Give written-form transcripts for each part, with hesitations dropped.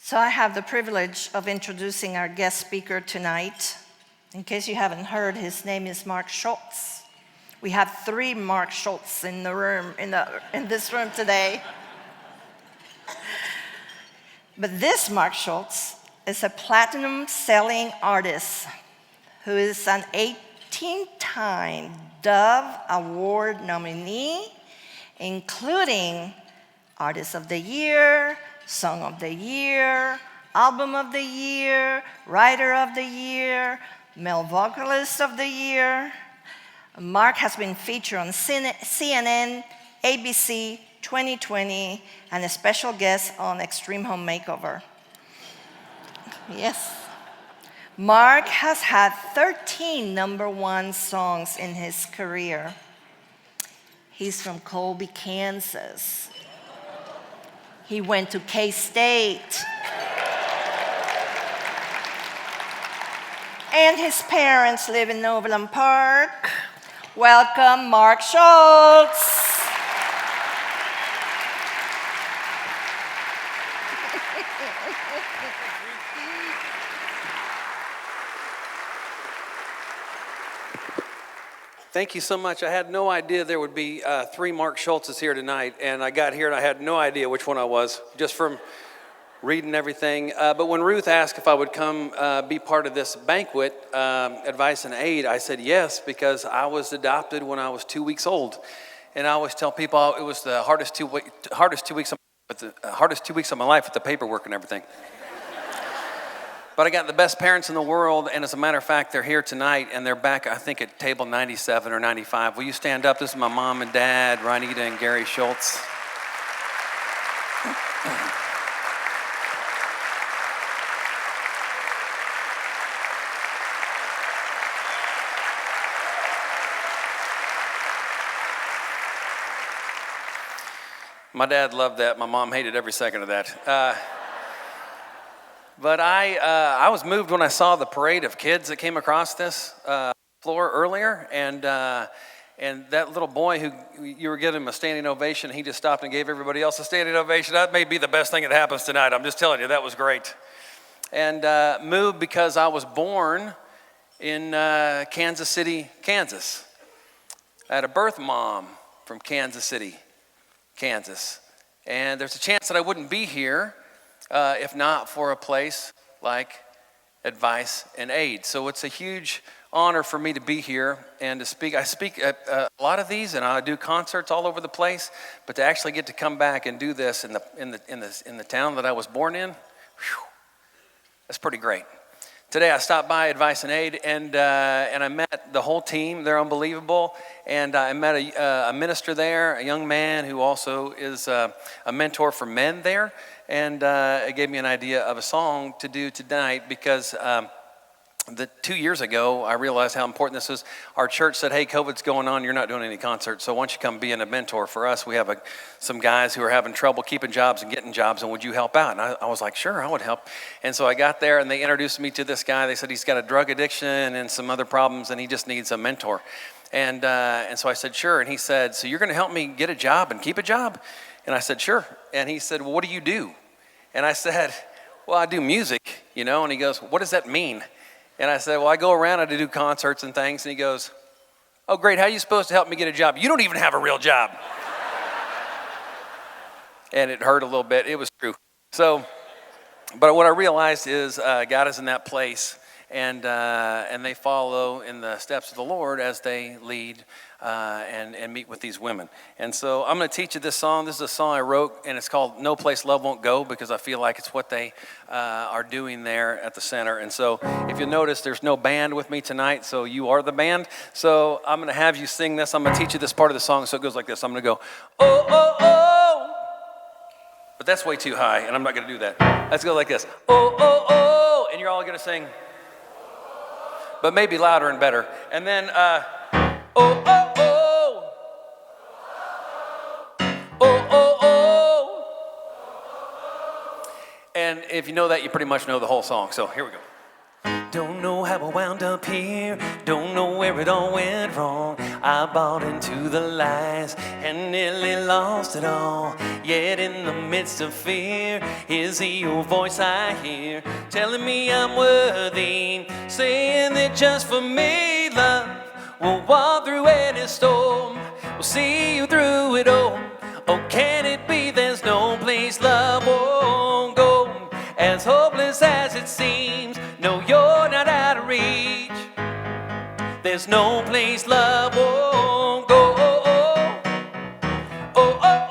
So I have the privilege of introducing our guest speaker tonight. In case you haven't heard, his name is Mark Schultz. We have 3 Mark Schultz in the room, in this room today. But this Mark Schultz is a platinum-selling artist who is an 18-time Dove Award nominee, including Artist of the Year, Song of the Year, Album of the Year, Writer of the Year, Male Vocalist of the Year. Mark has been featured on CNN, ABC, 2020, and a special guest on Extreme Home Makeover. Yes. Mark has had 13 #1 songs in his career. He's from Colby, Kansas. He went to K-State. And his parents live in Overland Park. Welcome, Mark Schultz. Thank you so much. I had no idea there would be 3 Mark Schultzes here tonight, and I got here and I had no idea which one I was, just from reading everything. But when Ruth asked if I would come be part of this banquet, advice and aid, I said yes, because I was adopted when I was 2 weeks old. And I always tell people it was the hardest two weeks of my life with the paperwork and everything. But I got the best parents in the world, and as a matter of fact, they're here tonight, and they're back, I think, at table 97 or 95. Will you stand up? This is my mom and dad, Ronita and Gary Schultz. My dad loved that. My mom hated every second of that. But I was moved when I saw the parade of kids that came across this floor earlier, and that little boy who you were giving him a standing ovation, he just stopped and gave everybody else a standing ovation. That may be the best thing that happens tonight. I'm just telling you, that was great. And moved because I was born in Kansas City, Kansas. I had a birth mom from Kansas City, Kansas. And there's a chance that I wouldn't be here if not for a place like Advice and Aid. So it's a huge honor for me to be here and to speak. I speak at a lot of these, and I do concerts all over the place. But to actually get to come back and do this in the town that I was born in, that's pretty great. Today I stopped by Advice and Aid, and I met the whole team. They're unbelievable. And I met a minister there, a young man who also is a mentor for men there. And it gave me an idea of a song to do tonight because 2 years ago, I realized how important this is. Our church said, hey, COVID's going on. You're not doing any concerts. So why don't you come being a mentor for us? We have some guys who are having trouble keeping jobs and getting jobs, and would you help out? And I was like, sure, I would help. And so I got there, and they introduced me to this guy. They said he's got a drug addiction and some other problems, and he just needs a mentor. And so I said, sure. And he said, so you're going to help me get a job and keep a job? And I said, sure. And he said, well, what do you do? And I said, well, I do music, And he goes, what does that mean? And I said, well, I go around and I do concerts and things. And he goes, oh, great. How are you supposed to help me get a job? You don't even have a real job. And it hurt a little bit. It was true. So, but what I realized is God is in that place. And they follow in the steps of the Lord as they lead and meet with these women. And so I'm going to teach you this song. This is a song I wrote, and it's called No Place Love Won't Go, because I feel like it's what they are doing there at the center. And so if you notice, there's no band with me tonight, so you are the band. So I'm going to have you sing this. I'm going to teach you this part of the song, so it goes like this. I'm going to go, oh, oh, oh. But that's way too high, and I'm not going to do that. Let's go like this. Oh, oh, oh. And you're all going to sing, but maybe louder and better. And then, oh, oh, oh. Oh, oh, oh. And if you know that, you pretty much know the whole song. So here we go. Don't know how I wound up here. Don't know where it all went wrong. I bought into the lies and nearly lost it all. Yet in the midst of fear, is he your voice I hear, telling me I'm worthy, saying that just for me, love will walk through any storm, will see you through it all. Oh, can it be there's no place love won't go? As hopeless as it seems, no, you're not out of reach. There's no place love won't go. Oh, oh, oh,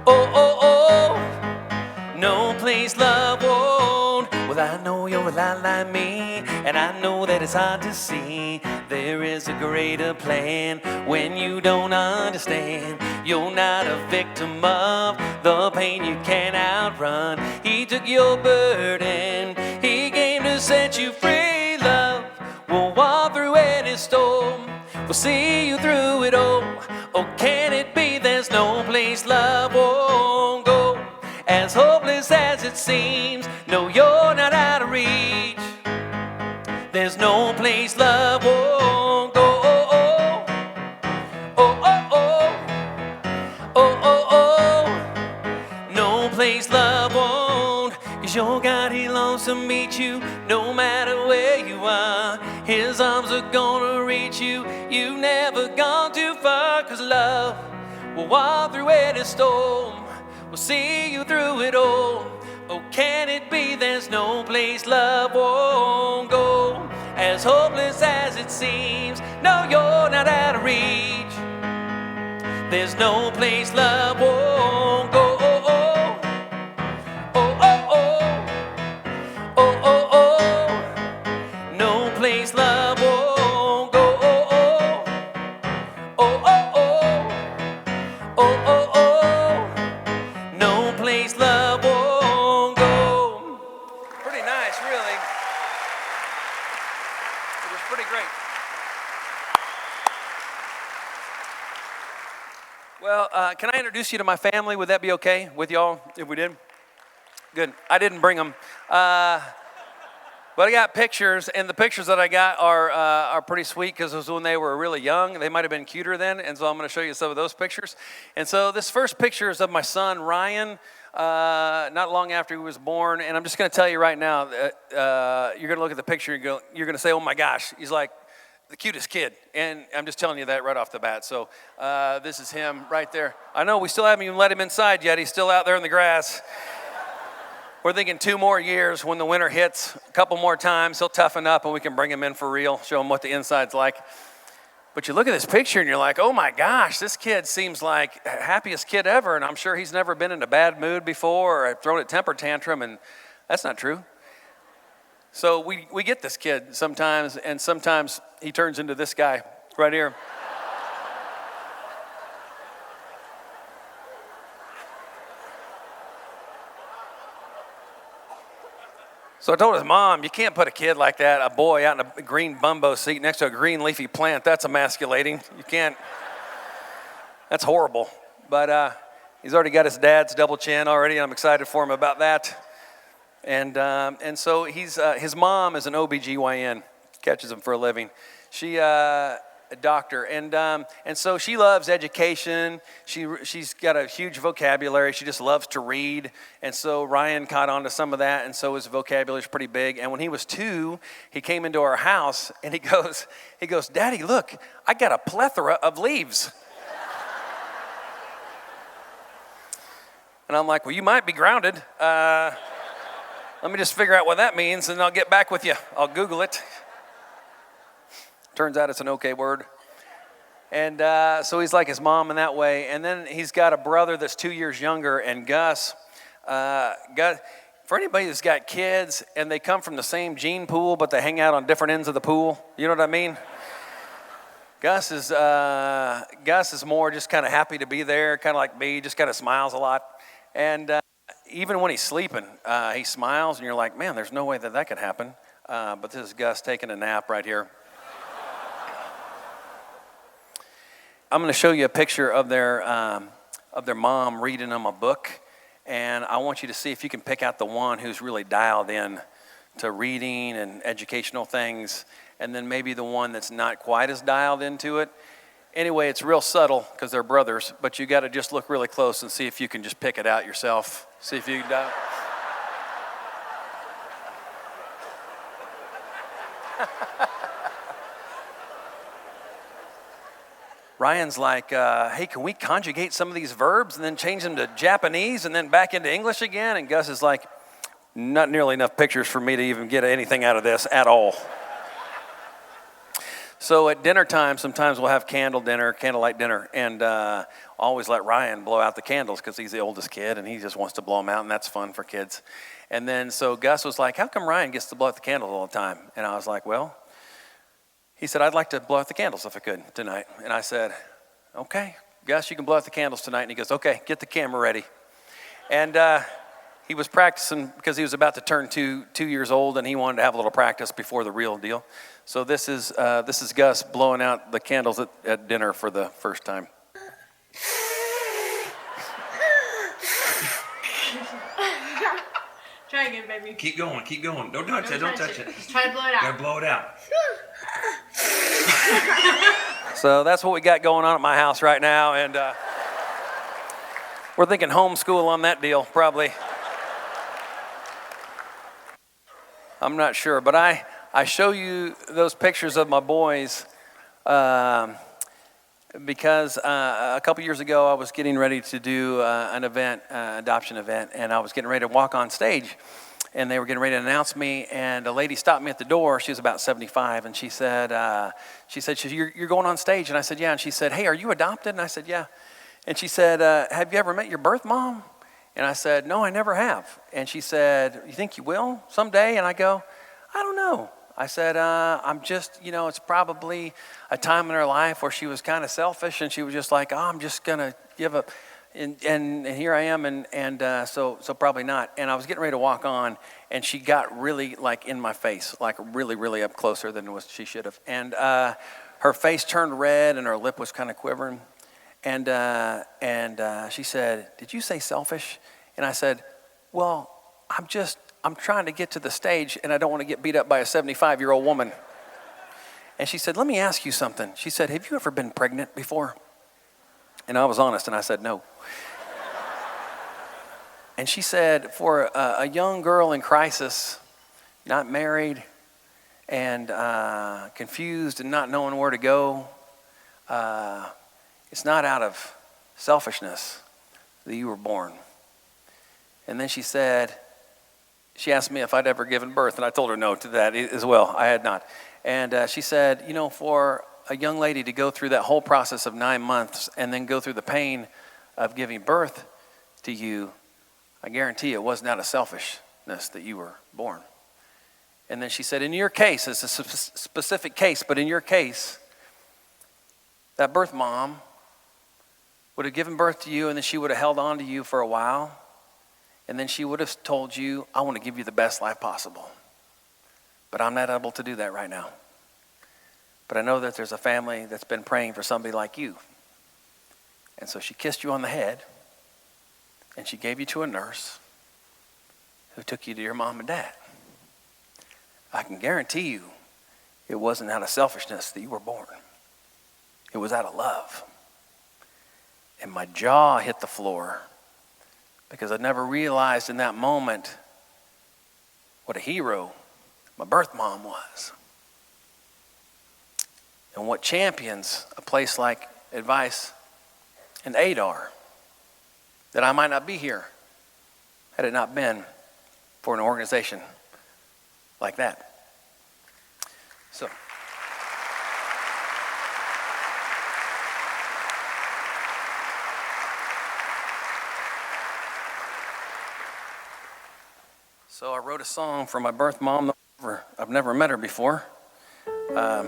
oh, oh, oh, oh. No place love won't. Well, I know you're a lot like me, and I know that it's hard to see. There is a greater plan when you don't understand. You're not a victim of the pain you can't outrun. He took your burden, he came to set you free. Love will walk through any storm, we'll see you through it all. Oh, can it be there's no place love won't go? As hopeless as it seems, no, you're not out of reach. There's no place love won't go. Oh, oh, oh, oh, oh, oh, oh. No place love won't. 'Cause your God, he longs to meet you no matter where you are. His arms are gonna reach you. You've never gone too far. 'Cause love will walk through any storm, we'll see you through it all. Oh, can it be there's no place love won't go? As hopeless as it seems, no, you're not out of reach. There's no place love won't go. Oh, oh, oh, oh, oh, oh, oh, oh. No place love won't go. Oh, oh, oh, oh, oh, oh, oh, oh. No place love won't go. Pretty nice, really. It was pretty great. Well, can I introduce you to my family? Would that be okay with y'all if we did? Good. I didn't bring them. But I got pictures, and the pictures that I got are pretty sweet because it was when they were really young. They might have been cuter then, and so I'm going to show you some of those pictures. And so this first picture is of my son, Ryan, not long after he was born. And I'm just going to tell you right now that you're going to look at the picture and you're going to say, oh my gosh, he's like the cutest kid. And I'm just telling you that right off the bat. So this is him right there. I know we still haven't even let him inside yet. He's still out there in the grass. We're thinking 2 more years when the winter hits, a couple more times, he'll toughen up and we can bring him in for real, show him what the inside's like. But you look at this picture and you're like, oh my gosh, this kid seems like the happiest kid ever, and I'm sure he's never been in a bad mood before or thrown a temper tantrum, and that's not true. So we get this kid sometimes, and sometimes he turns into this guy right here. So I told his mom, you can't put a kid like that, a boy, out in a green bumbo seat next to a green leafy plant. That's emasculating. You can't. That's horrible. But he's already got his dad's double chin already, and I'm excited for him about that. And so his mom is an OBGYN, catches him for a living. She a doctor, and so she loves education. She's got a huge vocabulary. She just loves to read, and so Ryan caught on to some of that, and so his vocabulary is pretty big. And when he was 2, he came into our house, and he goes, Daddy, look, I got a plethora of leaves. And I'm like, well, you might be grounded. Let me just figure out what that means, and I'll get back with you. I'll Google it. Turns out it's an okay word. And so he's like his mom in that way. And then he's got a brother that's 2 years younger, and Gus, for anybody that's got kids and they come from the same gene pool, but they hang out on different ends of the pool, you know what I mean? Gus is more just kind of happy to be there, kind of like me, just kind of smiles a lot. And even when he's sleeping, he smiles, and you're like, man, there's no way that could happen. But this is Gus taking a nap right here. I'm going to show you a picture of their mom reading them a book, and I want you to see if you can pick out the one who's really dialed in to reading and educational things, and then maybe the one that's not quite as dialed into it. Anyway, it's real subtle because they're brothers, but you got to just look really close and see if you can just pick it out yourself. See if you can dial. Ryan's like, hey, can we conjugate some of these verbs and then change them to Japanese and then back into English again? And Gus is like, not nearly enough pictures for me to even get anything out of this at all. So at dinner time, sometimes we'll have candlelight dinner, and always let Ryan blow out the candles because he's the oldest kid and he just wants to blow them out, and that's fun for kids. And then so Gus was like, how come Ryan gets to blow out the candles all the time? And I was like, well, he said, I'd like to blow out the candles if I could tonight. And I said, okay, Gus, you can blow out the candles tonight. And he goes, okay, get the camera ready. And he was practicing because he was about to turn 2 years old, and he wanted to have a little practice before the real deal. So this is Gus blowing out the candles at dinner for the first time. Try again, baby. Keep going. Don't touch it. Just try to blow it out. Gotta blow it out. So that's what we got going on at my house right now, and we're thinking homeschool on that deal, probably. I'm not sure, but I show you those pictures of my boys because a couple years ago I was getting ready to do an event, adoption event, and I was getting ready to walk on stage, and they were getting ready to announce me, and a lady stopped me at the door. She was about 75, and she said, you're going on stage? And I said, yeah. And she said, hey, are you adopted? And I said, yeah. And she said, have you ever met your birth mom? And I said, no, I never have. And she said, you think you will someday? And I go, I don't know. I said, I'm just, it's probably a time in her life where she was kind of selfish, and she was just like, I'm just going to give up. And here I am, and so probably not. And I was getting ready to walk on, and she got really like in my face, like really, really up closer than she should have. And her face turned red, and her lip was kind of quivering. And she said, did you say selfish? And I said, well, I'm trying to get to the stage, and I don't want to get beat up by a 75-year-old woman. And she said, let me ask you something. She said, have you ever been pregnant before? And I was honest, and I said, no. And she said, for a young girl in crisis, not married, and confused and not knowing where to go, it's not out of selfishness that you were born. And then she asked me if I'd ever given birth, and I told her no to that as well. I had not. And she said, for a young lady to go through that whole process of 9 months and then go through the pain of giving birth to you, I guarantee it wasn't out of selfishness that you were born. And then she said, in your case, it's a specific case, but in your case, that birth mom would have given birth to you, and then she would have held on to you for a while, and then she would have told you, I want to give you the best life possible. But I'm not able to do that right now. But I know that there's a family that's been praying for somebody like you. And so she kissed you on the head, and she gave you to a nurse who took you to your mom and dad. I can guarantee you it wasn't out of selfishness that you were born. It was out of love. And my jaw hit the floor because I never realized in that moment what a hero my birth mom was. And what champions a place like Advice and Adar, that I might not be here had it not been for an organization like that. So I wrote a song for my birth mom. I've never met her before. But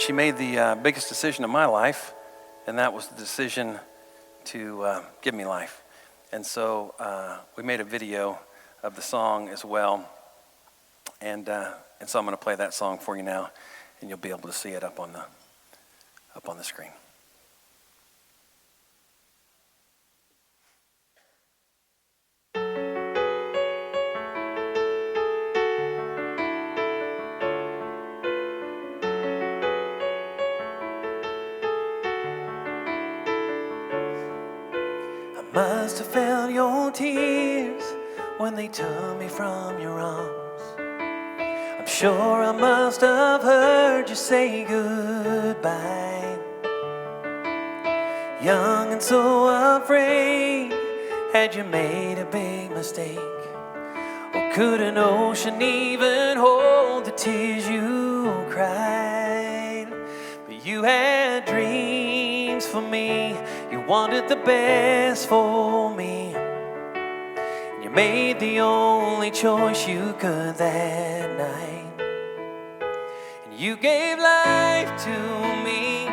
she made the biggest decision of my life, and that was the decision to give me life. And so we made a video of the song as well. And so I'm going to play that song for you now, and you'll be able to see it up on the screen. tears when they took me from your arms. I'm sure I must have heard you say goodbye. Young and so afraid, had you made a big mistake? Or could an ocean even hold the tears you cried? But you had dreams for me, you wanted the best for me. You made the only choice you could that night. And you gave life to me,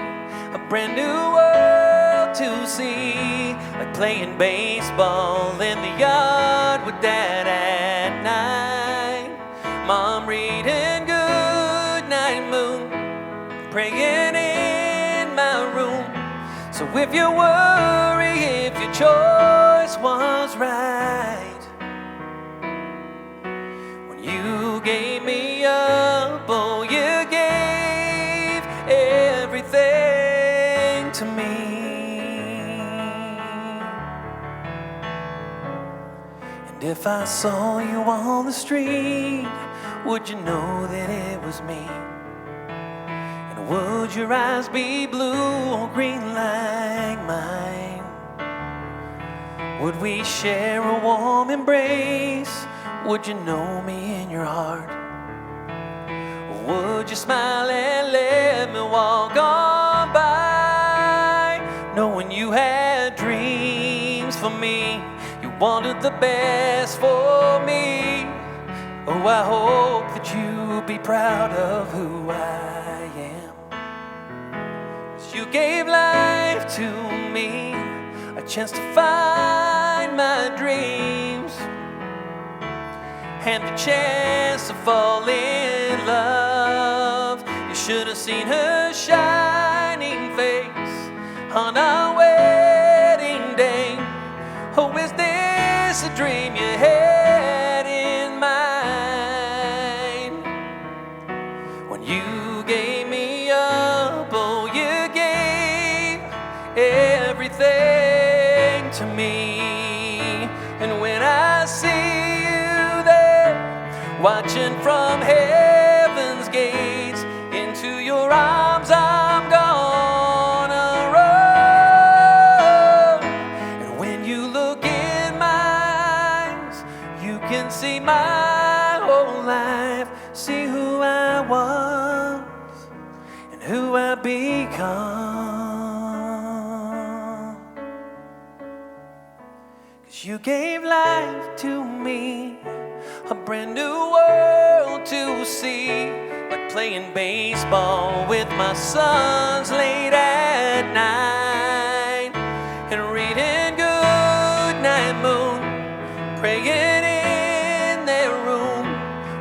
a brand new world to see, like playing baseball in the yard with Dad at night. Mom reading goodnight moon, praying in my room. So if you worry if your choice was right, when you gave me up, oh, you gave everything to me. And if I saw you on the street, would you know that it was me? And would your eyes be blue or green like mine? Would we share a warm embrace? Would you know me in your heart? Or would you smile and let me walk on by? Knowing you had dreams for me, you wanted the best for me. Oh, I hope that you'll be proud of who I am. 'Cause you gave life to me, a chance to find my dreams, and the chance to fall in love. You should have seen her shining face on our wedding day. Oh, is this a dream you had in mind? When you gave me up, oh, you gave everything to me. And when I see you there, watching from heaven's gates, into your arms I'm gonna run. And when you look in my eyes, you can see my whole life, see who I was and who I become. 'Cause you gave life to me, a brand new world to see, like playing baseball with my sons late at night, and reading goodnight moon, praying in their room.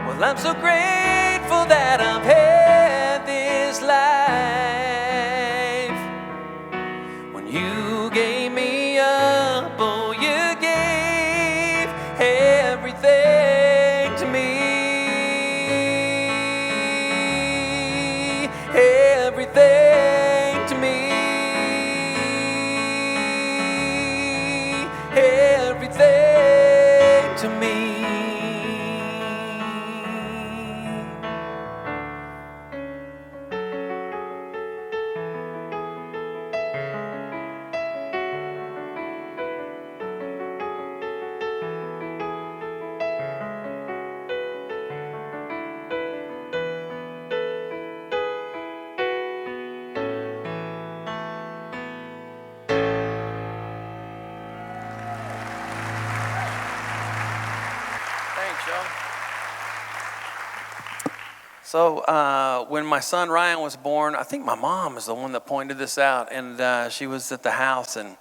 Well, I'm so grateful that I've had this life. When you gave me up, oh, you gave everything to me. Everything to me. Everything to me. Thanks, y'all. So when my son Ryan was born, I think my mom is the one that pointed this out, and she was at the house, and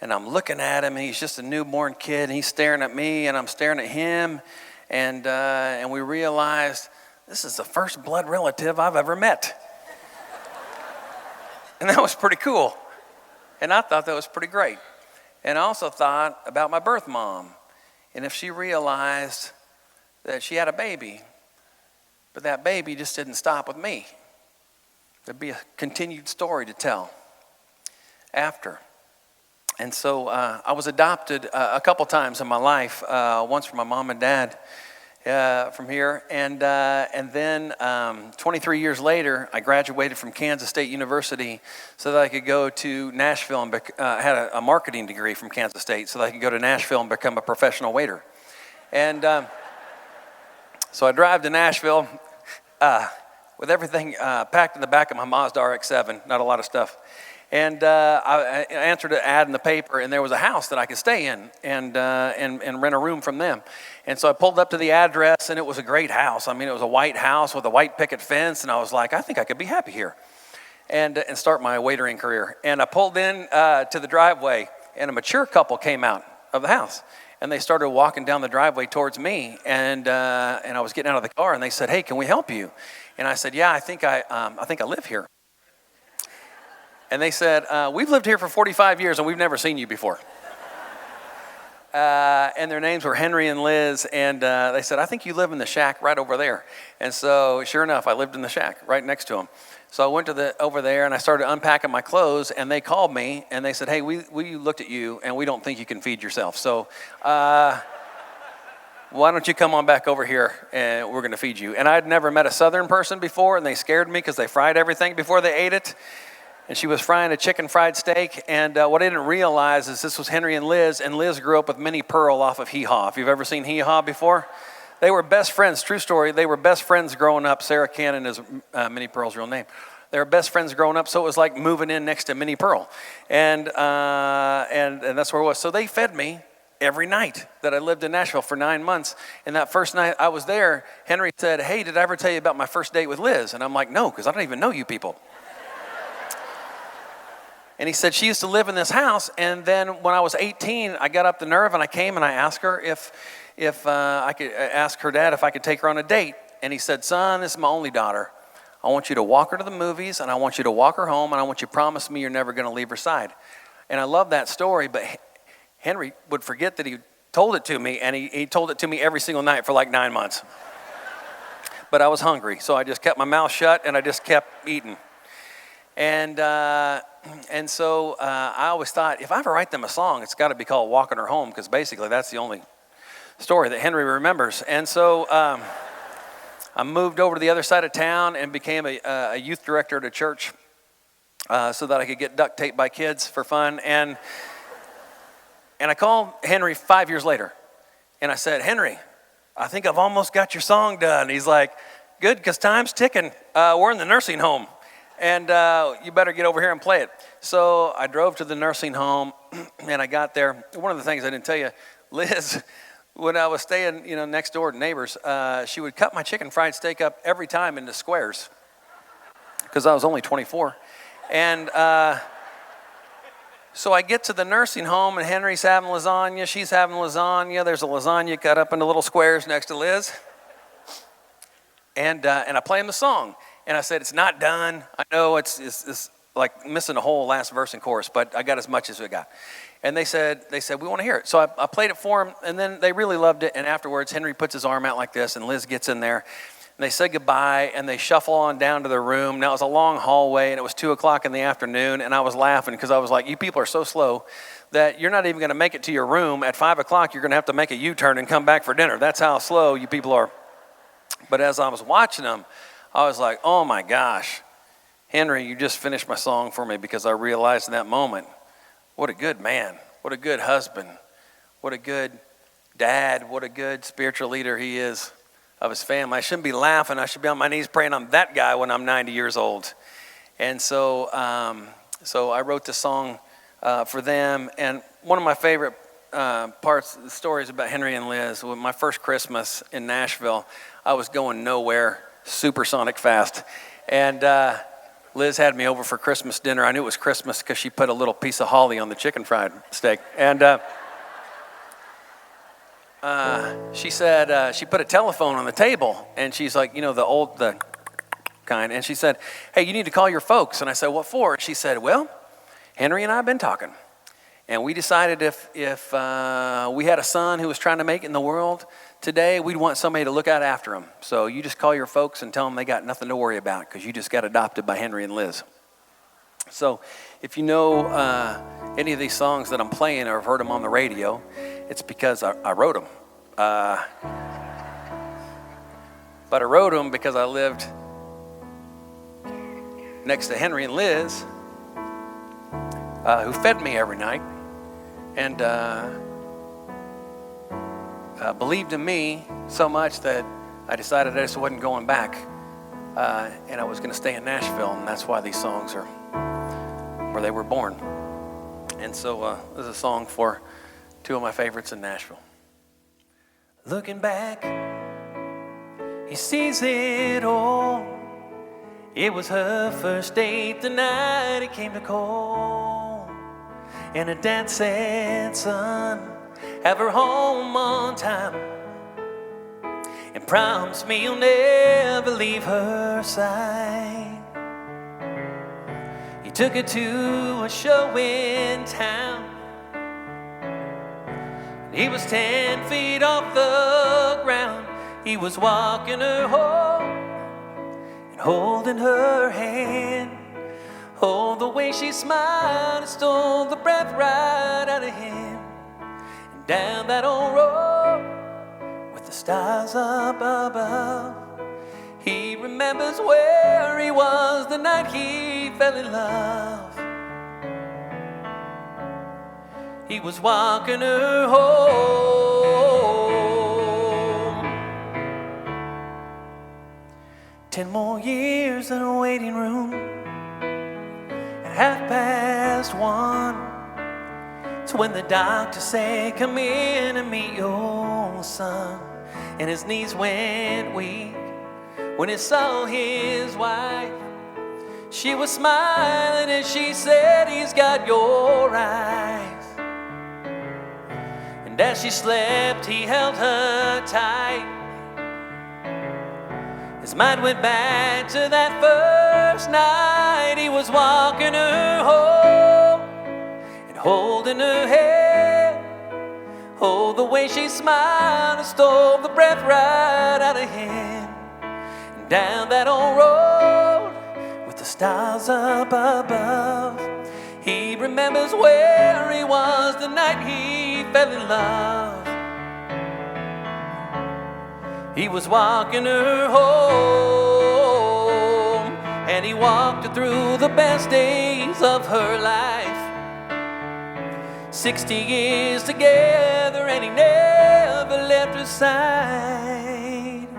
I'm looking at him, and he's just a newborn kid, and he's staring at me, and I'm staring at him, and we realized this is the first blood relative I've ever met. And that was pretty cool, and I thought that was pretty great. And I also thought about my birth mom, and if she realized that she had a baby, but that baby just didn't stop with me, there'd be a continued story to tell after. And so I was adopted a couple times in my life, once from my mom and dad from here. And then 23 years later, I graduated from Kansas State University so that I could go to Nashville and had a marketing degree from Kansas State so that I could go to Nashville and become a professional waiter. And so I drive to Nashville with everything packed in the back of my Mazda RX-7, not a lot of stuff. And I answered an ad in the paper, and there was a house that I could stay in and rent a room from them. And so I pulled up to the address, and it was a great house. I mean, it was a white house with a white picket fence, and I was like, I think I could be happy here and start my waitering career. And I pulled in to the driveway, and a mature couple came out of the house. And they started walking down the driveway towards me, and I was getting out of the car, and they said, "Hey, can we help you?" And I said, "Yeah, I think I live here." And they said, "We've lived here for 45 years, and we've never seen you before." And their names were Henry and Liz, and they said, "I think you live in the shack right over there." And so, sure enough, I lived in the shack right next to them. So I went over there, and I started unpacking my clothes, and they called me, and they said, "Hey, we looked at you, and we don't think you can feed yourself. So why don't you come on back over here, and we're going to feed you." And I'd never met a Southern person before, and they scared me because they fried everything before they ate it. And she was frying a chicken fried steak, and what I didn't realize is this was Henry and Liz grew up with Minnie Pearl off of Hee Haw. If you've ever seen Hee Haw before, they were best friends. True story. They were best friends growing up. Sarah Cannon is Minnie Pearl's real name. They were best friends growing up, so it was like moving in next to Minnie Pearl, and that's where it was. So they fed me every night that I lived in Nashville for 9 months. And that first night I was there, Henry said, "Hey, did I ever tell you about my first date with Liz?" And I'm like, "No, because I don't even know you people." And he said, "She used to live in this house." And then when I was 18, I got up the nerve and I came and I asked her if I could ask her dad if I could take her on a date. And he said, "Son, this is my only daughter. I want you to walk her to the movies, and I want you to walk her home, and I want you to promise me you're never going to leave her side." And I love that story, but Henry would forget that he told it to me, and he told it to me every single night for like 9 months. But I was hungry, so I just kept my mouth shut, and I just kept eating. And so I always thought, if I ever write them a song, it's got to be called "Walking Her Home," because basically that's the only story that Henry remembers. And so I moved over to the other side of town and became a youth director at a church so that I could get duct taped by kids for fun. And I called Henry 5 years later, and I said, "Henry, I think I've almost got your song done." He's like, "Good, because time's ticking. We're in the nursing home. And you better get over here and play it." So I drove to the nursing home, and I got there. One of the things I didn't tell you, Liz, when I was staying, next door to neighbors, she would cut my chicken fried steak up every time into squares because I was only 24. And so I get to the nursing home, and Henry's having lasagna. She's having lasagna. There's a lasagna cut up into little squares next to Liz. And I play him the song. And I said, "It's not done. I know it's like missing a whole last verse and chorus, but I got as much as we got." And they said, "We want to hear it." So I played it for them, and then they really loved it. And afterwards, Henry puts his arm out like this, and Liz gets in there. And they say goodbye, and they shuffle on down to their room. Now, it was a long hallway, and it was 2 o'clock in the afternoon, and I was laughing because I was like, "You people are so slow that you're not even going to make it to your room. At 5 o'clock, you're going to have to make a U-turn and come back for dinner. That's how slow you people are." But as I was watching them, I was like, "Oh my gosh, Henry, you just finished my song for me," because I realized in that moment, what a good man, what a good husband, what a good dad, what a good spiritual leader he is of his family. I shouldn't be laughing. I should be on my knees praying I'm that guy when I'm 90 years old. And so I wrote this song for them. And one of my favorite the stories about Henry and Liz, with my first Christmas in Nashville, I was going nowhere, supersonic fast. And Liz had me over for Christmas dinner. I knew it was Christmas because she put a little piece of holly on the chicken fried steak. And she said, she put a telephone on the table, and she's like, the kind. And she said, "Hey, you need to call your folks." And I said, "What for?" She said, "Well, Henry and I have been talking. And we decided if we had a son who was trying to make it in the world today, we'd want somebody to look out after him. So you just call your folks and tell them they got nothing to worry about because you just got adopted by Henry and Liz." So if you know any of these songs that I'm playing or have heard them on the radio, it's because I wrote them. But I wrote them because I lived next to Henry and Liz, who fed me every night and believed in me so much that I decided I just wasn't going back, and I was going to stay in Nashville, and that's why these songs are where they were born. And so this is a song for two of my favorites in Nashville. Looking back, he sees it all. It was her first date the night it came to call, and her dad said, son, have her home on time, and promise me you'll never leave her side. He took her to a show in town. He was 10 feet off the ground. He was walking her home and holding her hand. Oh, the way she smiled and stole the breath right out of him. And down that old road with the stars up above, he remembers where he was the night he fell in love. He was walking her home. 10 more years in a waiting room at 1:30. It's when the doctor said, come in and meet your son. And his knees went weak when he saw his wife. She was smiling as she said, he's got your eyes. And as she slept, he held her tight. His mind went back to that first night. He was walking her home and holding her hand. Oh, the way she smiled and stole the breath right out of him. And down that old road with the stars up above, he remembers where he was the night he fell in love. He was walking her home, and he walked her through the best days of her life. 60 years together, and he never left her side.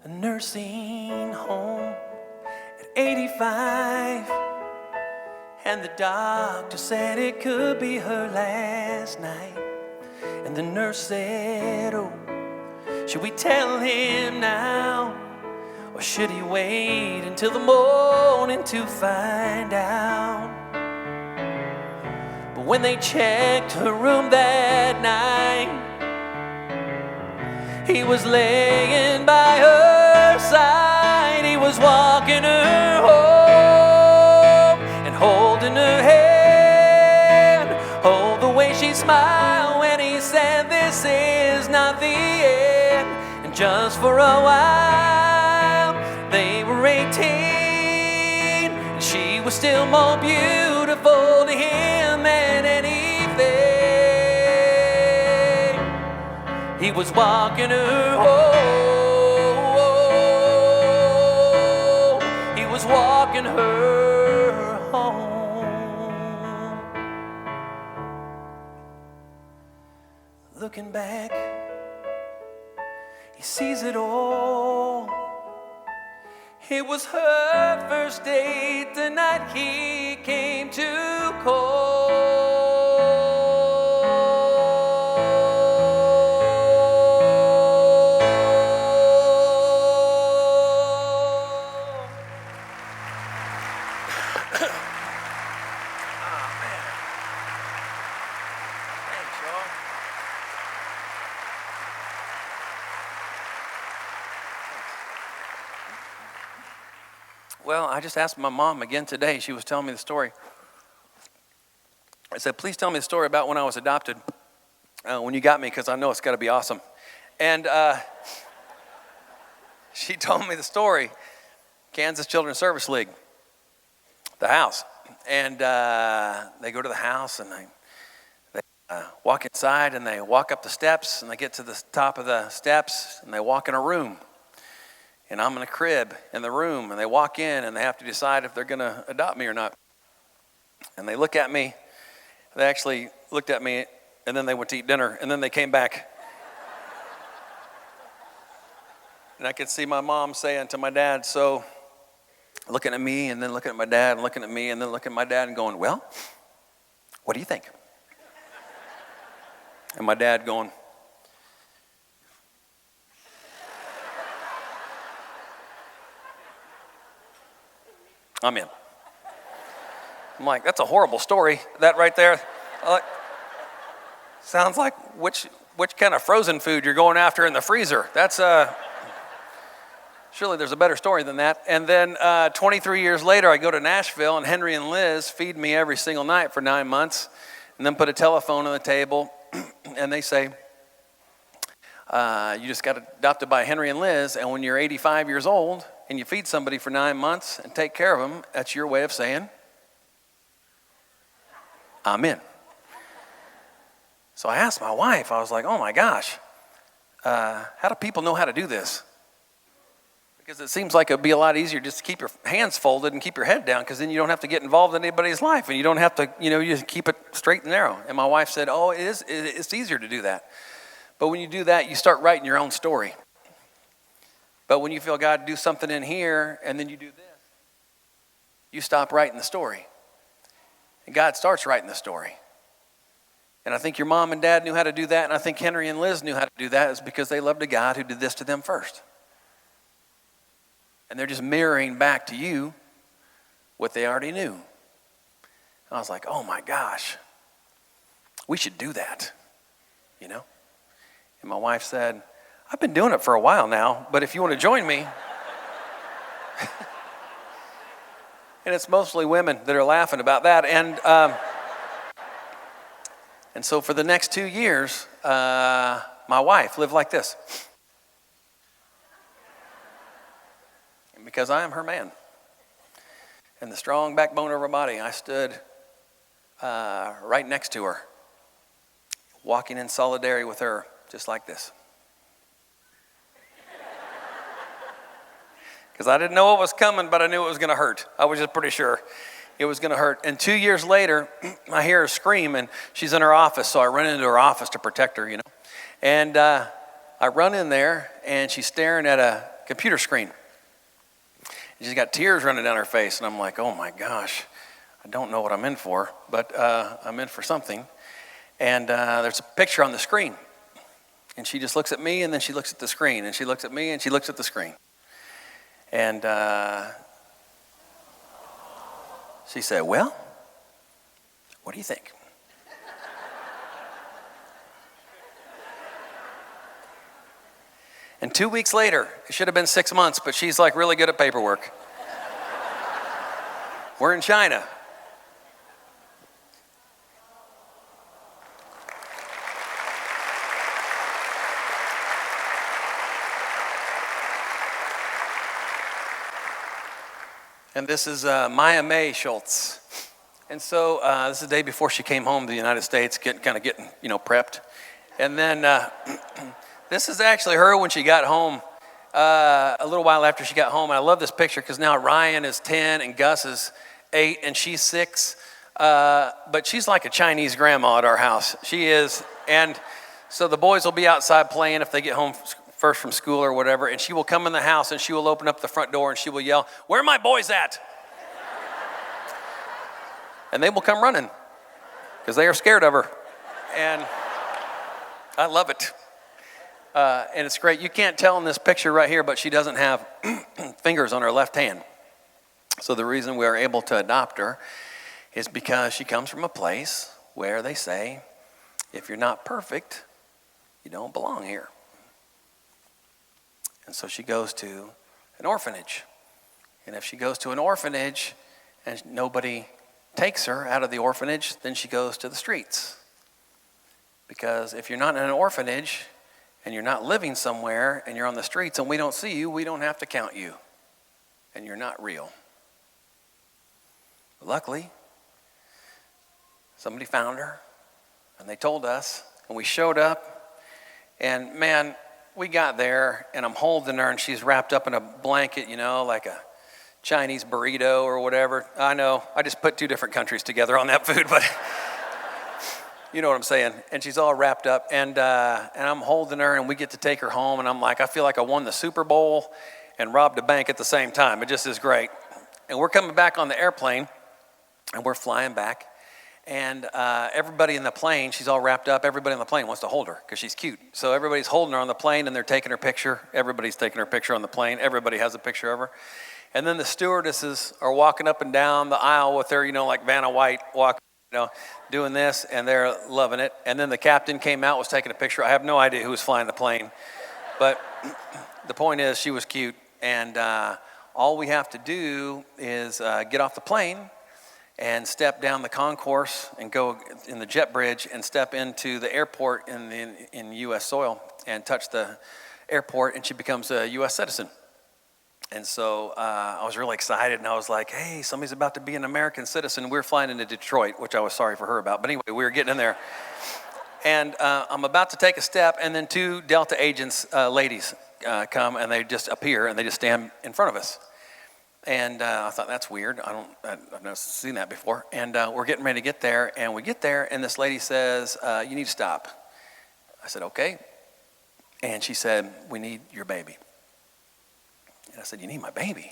A nursing home at 85, and the doctor said it could be her last night. And the nurse said, oh, should we tell him now, or should he wait until the morning to find out? But when they checked her room that night, he was laying by her side. He was walking her home and holding her hand. Oh, the way she smiled when he said, this is not the end. And just for a while, they were 18, and she was still more beautiful to him than anything. He was walking her home. He was walking her home. Looking back, he sees it all. It was her first date the night he came to call. Well, I just asked my mom again today. She was telling me the story. I said, please tell me the story about when I was adopted, when you got me, because I know it's got to be awesome. And she told me the story. Kansas Children's Service League, the house. And they go to the house and they walk inside and they walk up the steps and they get to the top of the steps and they walk in a room. And I'm in a crib in the room and they walk in and they have to decide if they're going to adopt me or not. And they look at me. They actually looked at me and then they went to eat dinner and then they came back. And I could see my mom saying to my dad, so looking at me and then looking at my dad and looking at me and then looking at my dad and going, well, what do you think? And my dad going, I'm in. I'm like, that's a horrible story. That right there, sounds like which kind of frozen food you're going after in the freezer. That's surely there's a better story than that. And then 23 years later, I go to Nashville and Henry and Liz feed me every single night for 9 months and then put a telephone on the table and they say, you just got adopted by Henry and Liz, and when you're 85 years old and you feed somebody for 9 months and take care of them, that's your way of saying, I'm in. So I asked my wife, I was like, oh my gosh, how do people know how to do this? Because it seems like it would be a lot easier just to keep your hands folded and keep your head down, because then you don't have to get involved in anybody's life and you don't have to, you just keep it straight and narrow. And my wife said, oh, it's easier to do that. But when you do that, you start writing your own story. But when you feel God do something in here and then you do this, you stop writing the story. And God starts writing the story. And I think your mom and dad knew how to do that, and I think Henry and Liz knew how to do that, is because they loved a God who did this to them first. And they're just mirroring back to you what they already knew. And I was like, oh my gosh, we should do that, And my wife said, I've been doing it for a while now, but if you want to join me. And it's mostly women that are laughing about that. And so for the next 2 years, my wife lived like this. And because I am her man and the strong backbone of her body, I stood right next to her, walking in solidarity with her, just like this. Because I didn't know what was coming, but I knew it was going to hurt. I was just pretty sure it was going to hurt. And 2 years later, I hear her scream, and she's in her office, so I run into her office to protect her, And I run in there, and she's staring at a computer screen. And she's got tears running down her face, and I'm like, oh my gosh, I don't know what I'm in for, but I'm in for something. And there's a picture on the screen. And she just looks at me, and then she looks at the screen, and she looks at me, and she looks at the screen. And she said, well, what do you think? And 2 weeks later, it should have been 6 months, but she's like really good at paperwork. We're in China. And this is Maya May Schultz. And so this is the day before she came home to the United States, getting prepped. And then this is actually her when she got home, a little while after she got home. And I love this picture because now Ryan is 10 and Gus is 8 and she's 6. But she's like a Chinese grandma at our house. She is. And so the boys will be outside playing if they get home first from school or whatever, and she will come in the house and she will open up the front door and she will yell, where are my boys at? And they will come running because they are scared of her. And I love it. And it's great. You can't tell in this picture right here, but she doesn't have fingers on her left hand. So the reason we are able to adopt her is because she comes from a place where they say, if you're not perfect, you don't belong here. And so she goes to an orphanage. And if she goes to an orphanage and nobody takes her out of the orphanage, then she goes to the streets. Because if you're not in an orphanage and you're not living somewhere, and you're on the streets, and we don't see you, we don't have to count you, and you're not real. But luckily, somebody found her, and they told us, and we showed up, and man, we got there, and I'm holding her, and she's wrapped up in a blanket, like a Chinese burrito or whatever. I know, I just put two different countries together on that food, but you know what I'm saying. And she's all wrapped up, and I'm holding her, and we get to take her home, and I'm like, I feel like I won the Super Bowl and robbed a bank at the same time. It just is great. And we're coming back on the airplane, and we're flying back, and everybody in the plane, she's all wrapped up, everybody in the plane wants to hold her because she's cute. So everybody's holding her on the plane, and they're taking her picture. Everybody's taking her picture on the plane. Everybody has a picture of her. And then the stewardesses are walking up and down the aisle with her, like Vanna White walking, doing this, and they're loving it. And then the captain came out, was taking a picture. I have no idea who was flying the plane. But the point is, she was cute. And all we have to do is get off the plane and step down the concourse and go in the jet bridge and step into the airport in U.S. soil and touch the airport, and she becomes a U.S. citizen. And so I was really excited, and I was like, hey, somebody's about to be an American citizen. We're flying into Detroit, which I was sorry for her about. But anyway, we were getting in there. And I'm about to take a step, and then two Delta agents, ladies, come, and they just appear, and they just stand in front of us. And I thought, that's weird. I've never seen that before. And we're getting ready to get there, and we get there, and this lady says, you need to stop. I said, okay. And she said, we need your baby. And I said, you need my baby?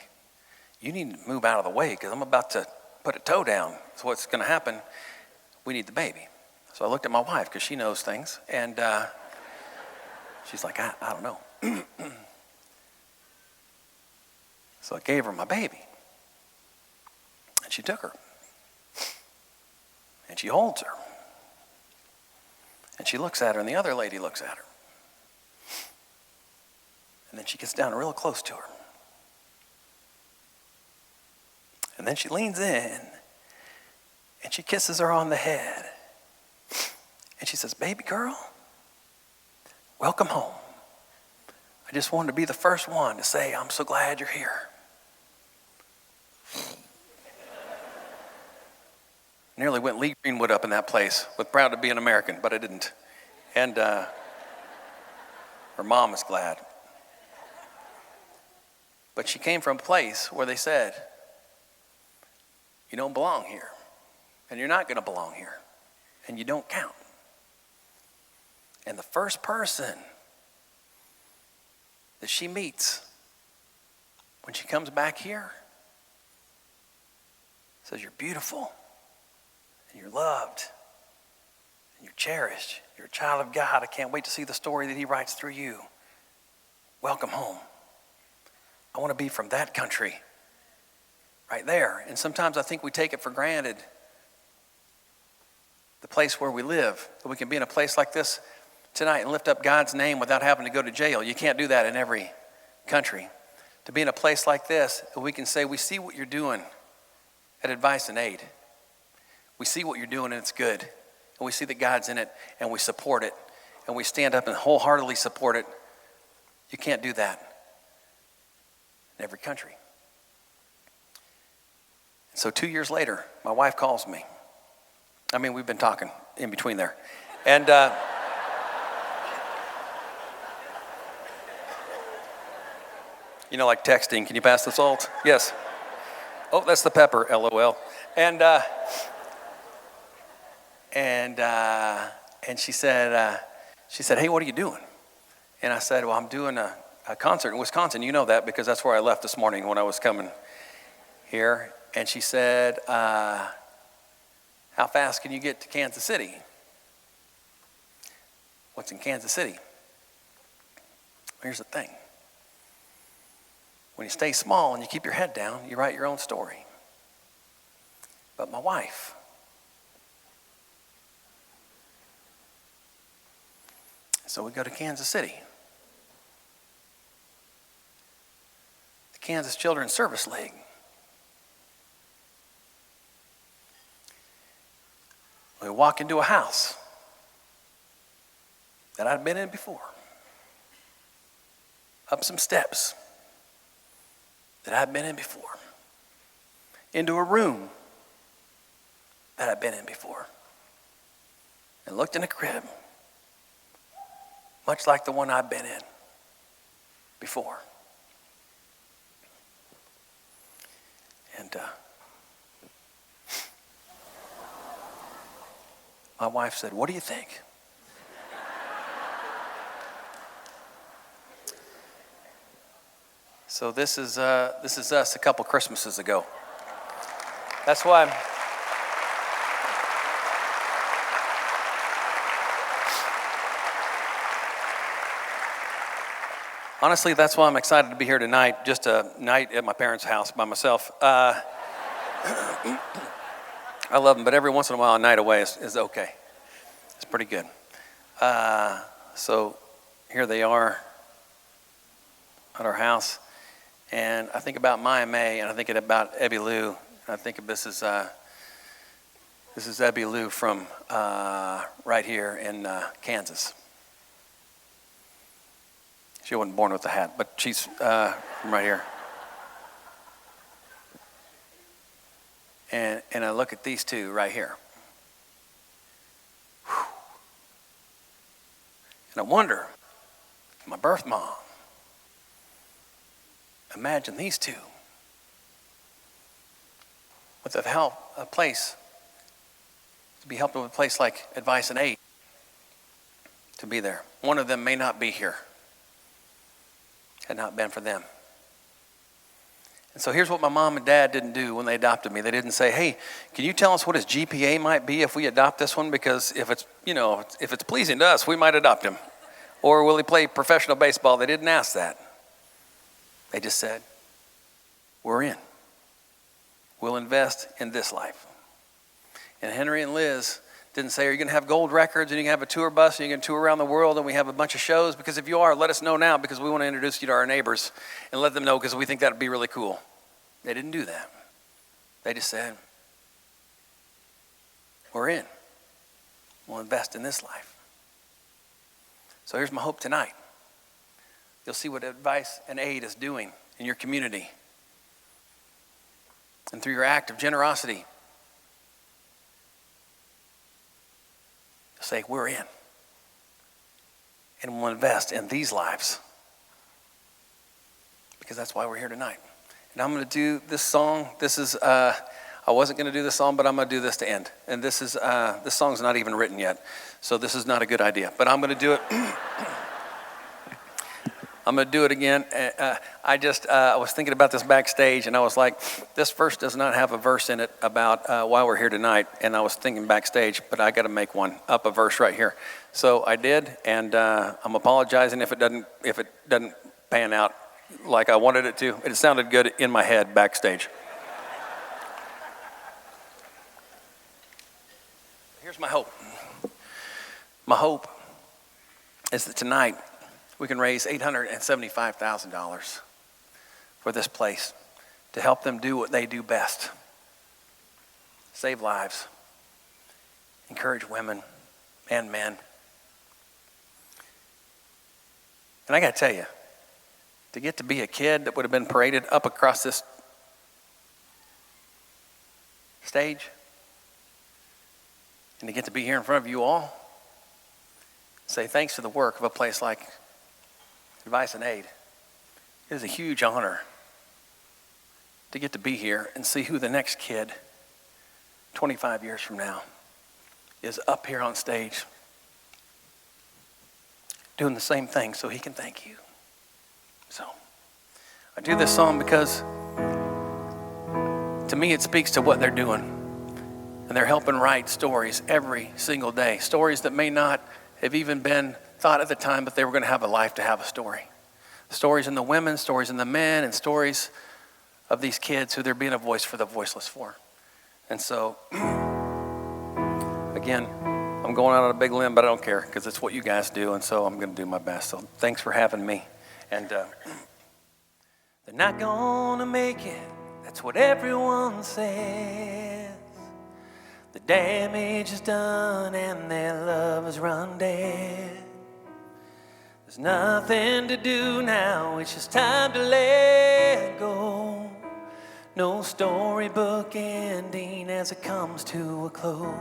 You need to move out of the way because I'm about to put a toe down. So what's going to happen? We need the baby. So I looked at my wife because she knows things. And she's like, I don't know. So I gave her my baby. And she took her. And she holds her. And she looks at her, and the other lady looks at her. And then she gets down real close to her. And then she leans in, and she kisses her on the head. And she says, baby girl, welcome home. I just wanted to be the first one to say, I'm so glad you're here. Nearly went Lee Greenwood up in that place with proud to be an American, but I didn't. And her mom is glad. But she came from a place where they said, you don't belong here, and you're not going to belong here, and you don't count. And the first person that she meets when she comes back here says, you're beautiful, and you're loved, and you're cherished. You're a child of God. I can't wait to see the story that he writes through you. Welcome home. I want to be from that country right there. And sometimes I think we take it for granted, the place where we live, that we can be in a place like this tonight and lift up God's name without having to go to jail. You can't do that in every country. To be in a place like this, we can say, we see what you're doing at Advice and Aid. We see what you're doing, and it's good. And we see that God's in it, and we support it. And we stand up and wholeheartedly support it. You can't do that in every country. So 2 years later, my wife calls me. I mean, we've been talking in between there. And like texting, can you pass the salt? Yes. Oh, that's the pepper, LOL. And she said, hey, what are you doing? And I said, well, I'm doing a concert in Wisconsin. You know that because that's where I left this morning when I was coming here. And she said, how fast can you get to Kansas City? What's in Kansas City? Here's the thing. When you stay small and you keep your head down, you write your own story. But my wife, so we go to Kansas City. The Kansas Children's Service League. We walk into a house that I'd been in before. up some steps that I've been in before, into a room that I've been in before, and looked in a crib, much like the one I've been in before. And my wife said, "What do you think?" So this is us a couple Christmases ago. That's why honestly, that's why I'm excited to be here tonight, just a night at my parents' house by myself. I love them, but every once in a while, a night away is okay. It's pretty good. So here they are at our house, and I think about Maya May, and I think about Ebby Lou, and I think of this is Ebby Lou from right here in Kansas. She wasn't born with a hat, but she's from right here. And I look at these two right here. Whew. And I wonder, my birth mom, imagine these two with a place, to be helped with a place like Advice and Aid, to be there. One of them may not be here, had not been for them. And so here's what my mom and dad didn't do when they adopted me. They didn't say, "Hey, can you tell us what his GPA might be if we adopt this one? Because if it's pleasing to us, we might adopt him. Or will he play professional baseball?" They didn't ask that. They just said, "We're in. We'll invest in this life." And Henry and Liz didn't say, "Are you going to have gold records and you can have a tour bus and you can tour around the world and we have a bunch of shows? Because if you are, let us know now because we want to introduce you to our neighbors and let them know because we think that would be really cool." They didn't do that. They just said, "We're in. We'll invest in this life." So here's my hope tonight. You'll see what Advice and Aid is doing in your community. And through your act of generosity, say, "We're in. And we'll invest in these lives." Because that's why we're here tonight. And I'm going to do this song. This is, I wasn't going to do this song, but I'm going to do this to end. And this song's not even written yet. So this is not a good idea. But I'm going to do it. I'm going to do it again. I was thinking about this backstage, and I was like, this verse does not have a verse in it about why we're here tonight. And I was thinking backstage, but I got to make one up, a verse right here. So I did, and I'm apologizing if it doesn't pan out like I wanted it to. It sounded good in my head backstage. Here's my hope. My hope is that tonight we can raise $875,000 for this place to help them do what they do best. Save lives, encourage women and men. And I got to tell you, to get to be a kid that would have been paraded up across this stage and to get to be here in front of you all, say thanks to the work of a place like Advice and Aid. It is a huge honor to get to be here and see who the next kid 25 years from now is up here on stage doing the same thing so he can thank you. So I do this song because to me it speaks to what they're doing. And they're helping write stories every single day. Stories that may not have even been thought at the time, but they were going to have a life to have a story. Stories in the women, stories in the men, and stories of these kids who they're being a voice for the voiceless for. And so, again, I'm going out on a big limb, but I don't care because it's what you guys do, and so I'm going to do my best. So thanks for having me. And they're not going to make it. That's what everyone says. The damage is done and their love has run dead. There's nothing to do now, it's just time to let go. No storybook ending as it comes to a close.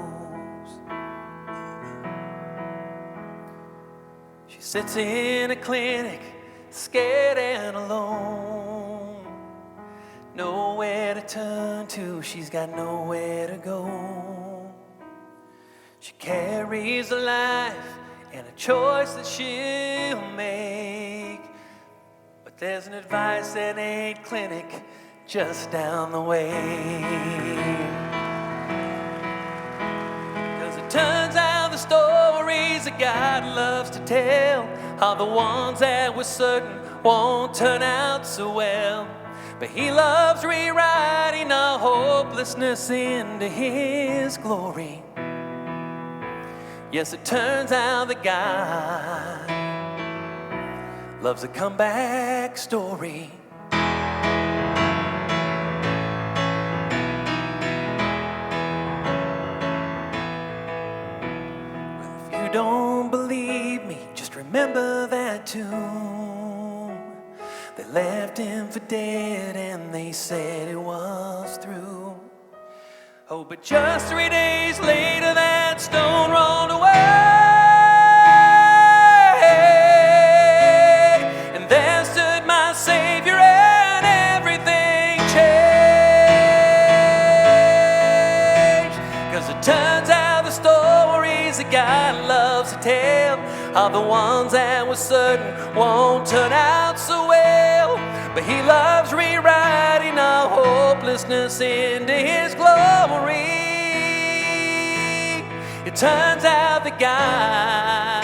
She sits in a clinic, scared and alone. Nowhere to turn to, she's got nowhere to go. She carries a life and a choice that she'll make. But there's an advice and a clinic just down the way. 'Cause it turns out the stories that God loves to tell are the ones that we're certain won't turn out so well. But He loves rewriting our hopelessness into His glory. Yes, it turns out that God loves a comeback story. Well, if you don't believe me, just remember that tomb. They left Him for dead and they said it was through. Oh, but just 3 days later, that stone rolled away, and there stood my Savior, and everything changed. 'Cause it turns out the stories that God loves to tell are the ones that we're certain won't turn out so well. But He loves rewriting our hopelessness into His glory. It turns out that God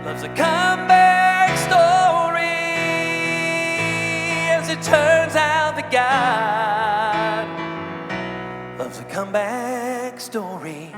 loves a comeback story. As it turns out that God loves a comeback story.